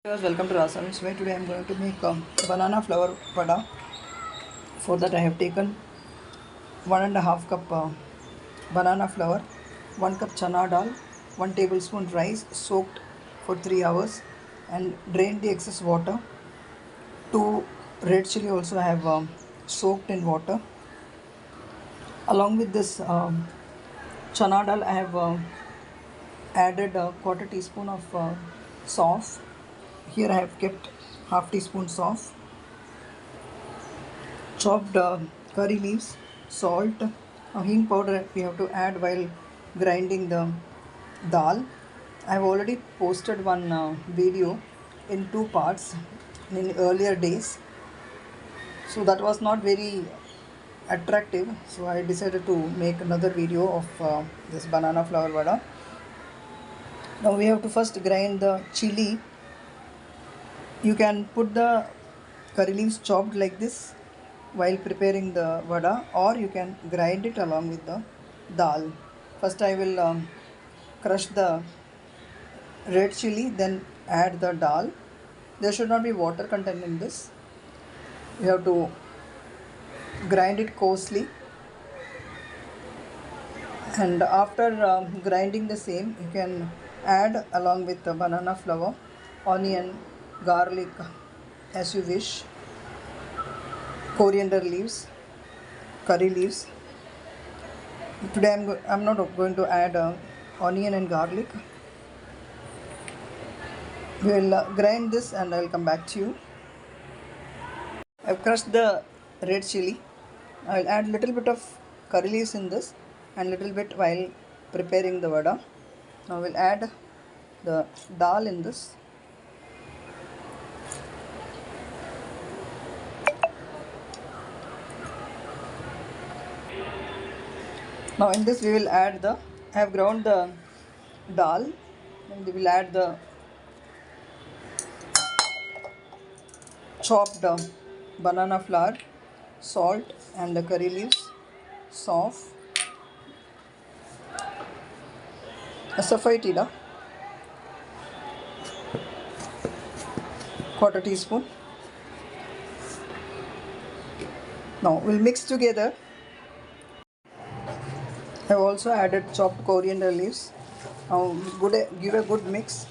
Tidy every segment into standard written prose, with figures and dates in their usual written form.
Welcome to Rasavinsuvai. Today I am going to make a banana flour vada. For that I have taken 1.5 cup banana flour, 1 cup chana dal, 1 tablespoon rice soaked for 3 hours and drained the excess water. 2 red chilli also I have soaked in water. Along with this chana dal I have added a quarter teaspoon of saunf. Here I have kept half teaspoon saunf, chopped curry leaves, salt, hing powder we have to add while grinding the dal. I have already posted one video in 2 parts in earlier days, so that was not very attractive, so I decided to make another video of this banana flour vada. Now we have to first grind the chili. You can put the curry leaves chopped like this while preparing the vada, or you can grind it along with the dal. First I will crush the red chili, then add the dal. There should not be water content in this. You have to grind it coarsely, and after grinding the same, you can add along with the banana flour, onion, garlic as you wish, coriander leaves, curry leaves. Today I'm not going to add onion and garlic. We will grind this and I will come back to you. I've crushed the red chili. I will add little bit of curry leaves in this and little bit while preparing the vada. Now we'll add the dal in this. Now in this we will add I have ground the dal, and we will add the chopped banana flour, salt and the curry leaves, saunf, asafoetida, quarter teaspoon. Now we'll mix together. I have also added chopped coriander leaves. Now give a good mix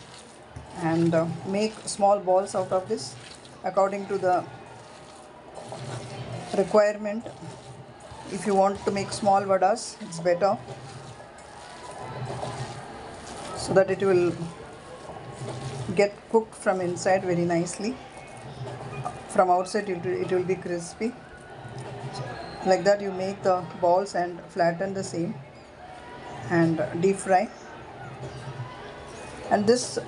and make small balls out of this according to the requirement. If you want to make small vadas, it's better, so that it will get cooked from inside very nicely. From outside it will be crispy. Like that you make the balls and flatten the same and deep fry. And this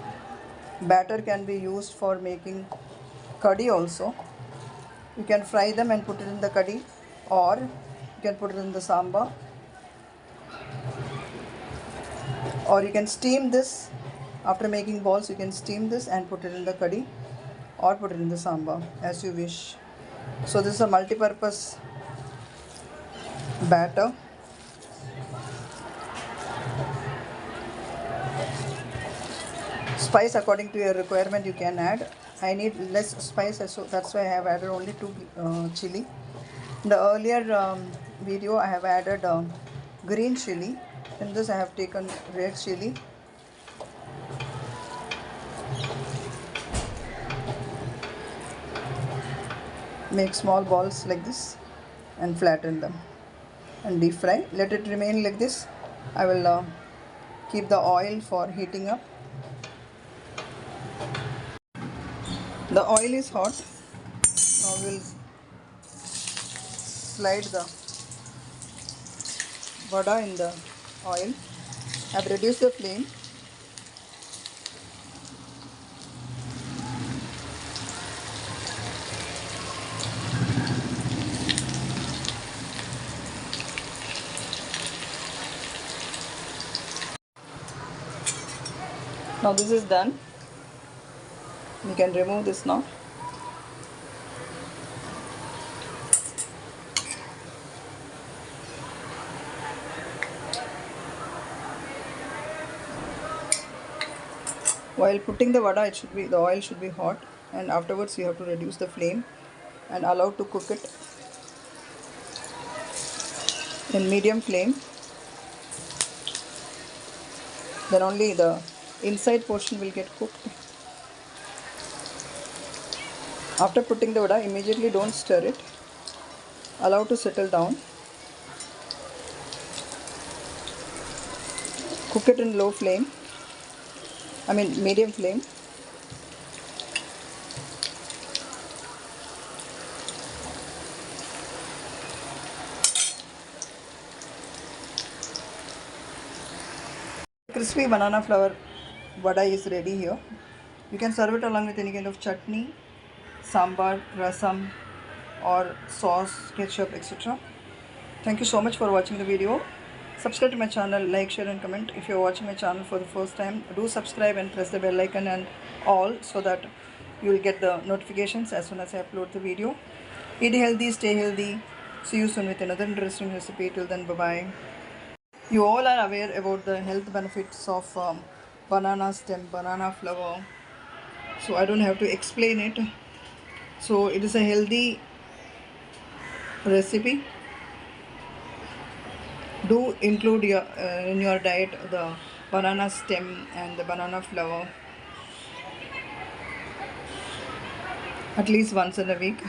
batter can be used for making curry also. You can fry them and put it in the curry, or you can put it in the sambar, or you can steam this. After making balls, you can steam this and put it in the curry or put it in the sambar as you wish. So this is a multi-purpose batter. Spice according to your requirement you can add. I need less spice, so that's why I have added only 2 chili. In the earlier video I have added green chili. In this I have taken red chili. Make small balls like this and flatten them and deep fry. Let it remain like this. I will keep the oil for heating up. The oil is hot. Now we'll slide the vada in the oil. I have reduced the flame. Now this is done. You can remove this now. While putting the vada, the oil should be hot, and afterwards you have to reduce the flame and allow to cook it in medium flame. Then only the inside portion will get cooked. After putting the vada, immediately don't stir it. Allow to settle down. Cook it in low flame. Medium flame. Crispy banana flour vada is ready here. You can serve it along with any kind of chutney, sambar, rasam, or sauce, ketchup, etc. Thank you so much for watching the video. Subscribe to my channel, like, share and comment. If you are watching my channel for the first time, do subscribe and press the bell icon and all, so that you will get the notifications as soon as I upload the video. Eat healthy, stay healthy. See you soon with another interesting recipe. Till then, bye bye. You all are aware about the health benefits of banana stem, banana flower. So I don't have to explain it. So it is a healthy recipe. Do include in your diet the banana stem and the banana flower at least once in a week.